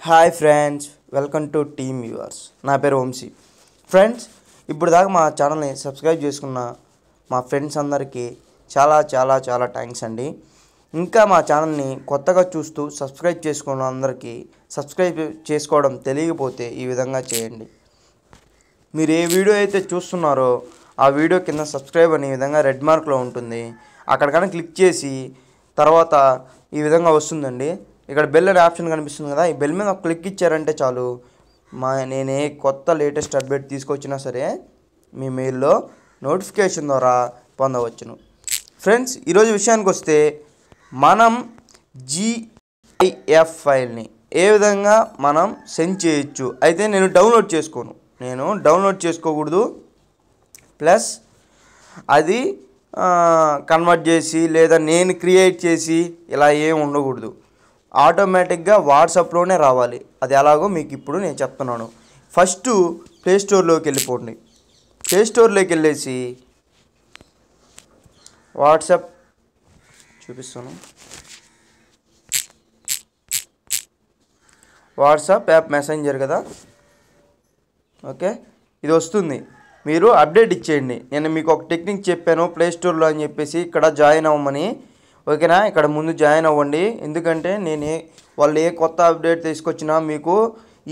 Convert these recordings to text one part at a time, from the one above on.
Hi friends, welcome to team viewers. నా పేరు Vamsi. Friends, ఇప్పుడు దాకా మా ఛానల్ని సబ్స్క్రైబ్ చేసుకున్న మా ఫ్రెండ్స్ అందరికీ చాలా చాలా చాలా థ్యాంక్స్ అండి. ఇంకా మా ఛానల్ని కొత్తగా చూస్తూ సబ్స్క్రైబ్ చేసుకున్న అందరికీ సబ్స్క్రైబ్ చేసుకోవడం తెలియకపోతే ఈ విధంగా చేయండి. మీరు ఏ వీడియో అయితే చూస్తున్నారో ఆ వీడియో కింద సబ్స్క్రైబ్ అనే విధంగా రెడ్ మార్క్లో ఉంటుంది. అక్కడ కానీ క్లిక్ చేసి తర్వాత ఈ విధంగా వస్తుందండి. ఇక్కడ బెల్ అనే ఆప్షన్ కనిపిస్తుంది కదా, ఈ బెల్ మీద ఒక క్లిక్ ఇచ్చారంటే చాలు నేను ఏ కొత్త లేటెస్ట్ అప్డేట్ తీసుకొచ్చినా సరే మీ మెయిల్లో నోటిఫికేషన్ ద్వారా పొందవచ్చును. ఫ్రెండ్స్, ఈరోజు విషయానికి వస్తే మనం GIF ఫైల్ని ఏ విధంగా మనం సెండ్ చేయొచ్చు. అయితే నేను డౌన్లోడ్ చేసుకోకూడదు, ప్లస్ అది కన్వర్ట్ చేసి లేదా నేను క్రియేట్ చేసి ఇలా ఏం ఉండకూడదు. ఆటోమేటిక్గా వాట్సాప్లోనే రావాలి. అది ఎలాగో మీకు ఇప్పుడు నేను చెప్తున్నాను. ఫస్ట్ ప్లేస్టోర్లోకి వెళ్ళిపోండి. ప్లేస్టోర్లోకి వెళ్ళేసి వాట్సాప్ చూపిస్తాను. వాట్సాప్ యాప్ మెసెంజర్ కదా, ఓకే, ఇది వస్తుంది. మీరు అప్డేట్ ఇచ్చేయండి. నేను మీకు ఒక టెక్నిక్ చెప్పాను ప్లేస్టోర్లో అని చెప్పేసి, ఇక్కడ జాయిన్ అవ్వమని. ఓకేనా, ఇక్కడ ముందు జాయిన్ అవ్వండి. ఎందుకంటే వాళ్ళు ఏ కొత్త అప్డేట్ తీసుకొచ్చినా మీకు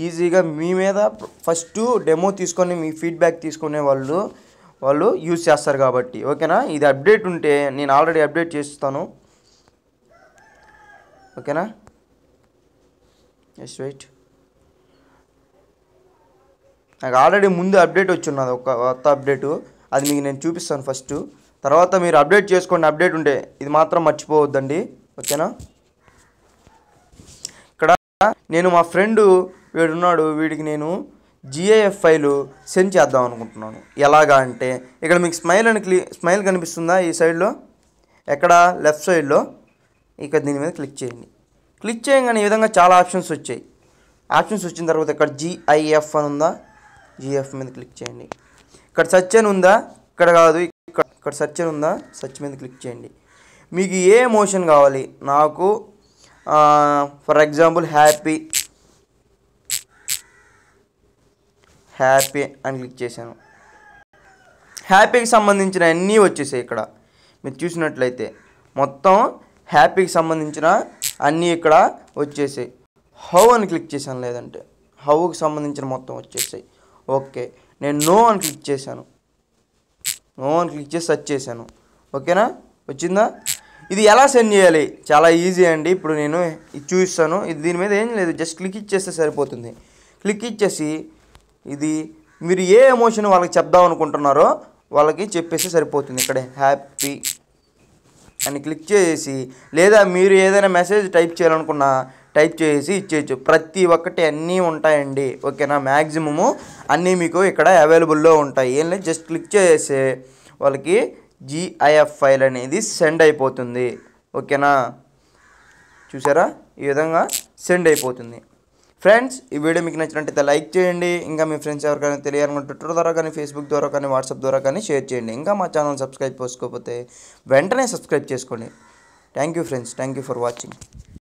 ఈజీగా మీ మీద ఫస్ట్ డెమో తీసుకొని మీ ఫీడ్బ్యాక్ తీసుకునే వాళ్ళు యూజ్ చేస్తారు కాబట్టి. ఓకేనా, ఇది అప్డేట్ ఉంటే నేను ఆల్రెడీ అప్డేట్ చేస్తాను. ఓకేనా, జస్ట్ వెయిట్. నాకు ఆల్రెడీ ముందు అప్డేట్ వచ్చున్నది, ఒక కొత్త అప్డేటు. అది మీకు నేను చూపిస్తాను ఫస్ట్. తర్వాత మీరు అప్డేట్ చేసుకోండి. అప్డేట్ ఉంటే ఇది మాత్రం మర్చిపోవద్దండి. ఓకేనా, ఇక్కడ నేను మా ఫ్రెండ్ వీడున్నాడు, వీడికి నేను GIF ఫైలు సెండ్ చేద్దాం అనుకుంటున్నాను. ఎలాగా అంటే ఇక్కడ మీకు స్మైల్ కనిపిస్తుందా ఈ సైడ్లో, ఎక్కడ లెఫ్ట్ సైడ్లో, ఇక్కడ దీని మీద క్లిక్ చేయండి. క్లిక్ చేయగానే ఈ విధంగా చాలా ఆప్షన్స్ వచ్చాయి. ఆప్షన్స్ వచ్చిన తర్వాత ఇక్కడ GIF అని ఉందా, GIF మీద క్లిక్ చేయండి. ఇక్కడ సెర్చ్ అని ఉందా, ఇక్కడ కాదు, ఇక్కడ సెర్చ్ అని ఉందా, సెర్చ్ మీద క్లిక్ చేయండి. మీకు ఏ ఎమోషన్ కావాలి, నాకు ఫర్ ఎగ్జాంపుల్ హ్యాపీ అని క్లిక్ చేశాను. హ్యాపీకి సంబంధించిన అన్నీ వచ్చేసాయి. ఇక్కడ మీరు చూసినట్లయితే మొత్తం హ్యాపీకి సంబంధించిన అన్నీ ఇక్కడ వచ్చేసాయి. హౌ అని క్లిక్ చేశాను, లేదంటే హౌకి సంబంధించిన మొత్తం వచ్చేసాయి. ఓకే, నేను నో అని క్లిక్ చేశాను. నో అని క్లిక్ చేసి సెర్చ్ చేశాను. ఓకేనా, వచ్చిందా? ఇది ఎలా సెండ్ చేయాలి, చాలా ఈజీ అండి. ఇప్పుడు నేను ఇది చూపిస్తాను. ఇది దీని మీద ఏం లేదు, జస్ట్ క్లిక్ ఇచ్చేస్తే సరిపోతుంది. క్లిక్ ఇచ్చేసి ఇది మీరు ఏ ఎమోషన్ వాళ్ళకి చెప్దాం అనుకుంటున్నారో వాళ్ళకి చెప్పేసి సరిపోతుంది. ఇక్కడ హ్యాపీ అని క్లిక్ చేసి, లేదా మీరు ఏదైనా మెసేజ్ టైప్ చేయాలనుకున్నా టైప్ చేసి ఇచ్చేయచ్చు. ప్రతి ఒక్కటి అన్నీ ఉంటాయండి. ఓకేనా, మ్యాక్సిమము అన్నీ మీకు ఇక్కడ అవైలబుల్లో ఉంటాయి. ఏం లేదు, జస్ట్ క్లిక్ చేసే వాళ్ళకి GIF ఫైల్ అనేది సెండ్ అయిపోతుంది. ఓకేనా, చూసారా, ఈ విధంగా సెండ్ అయిపోతుంది. ఫ్రెండ్స్, ఈ వీడియో మీకు నచ్చినట్టయితే లైక్ చేయండి. ఇంకా మీ ఫ్రెండ్స్ ఎవరికైనా తెలియాలనుకుంటే ట్విట్టర్ ద్వారా కానీ, ఫేస్బుక్ ద్వారా కానీ, వాట్సాప్ ద్వారా కానీ షేర్ చేయండి. ఇంకా మా ఛానల్ సబ్స్క్రైబ్ చేసుకోకపోతే వెంటనే సబ్స్క్రైబ్ చేసుకోండి. Thank you friends, thank you for watching.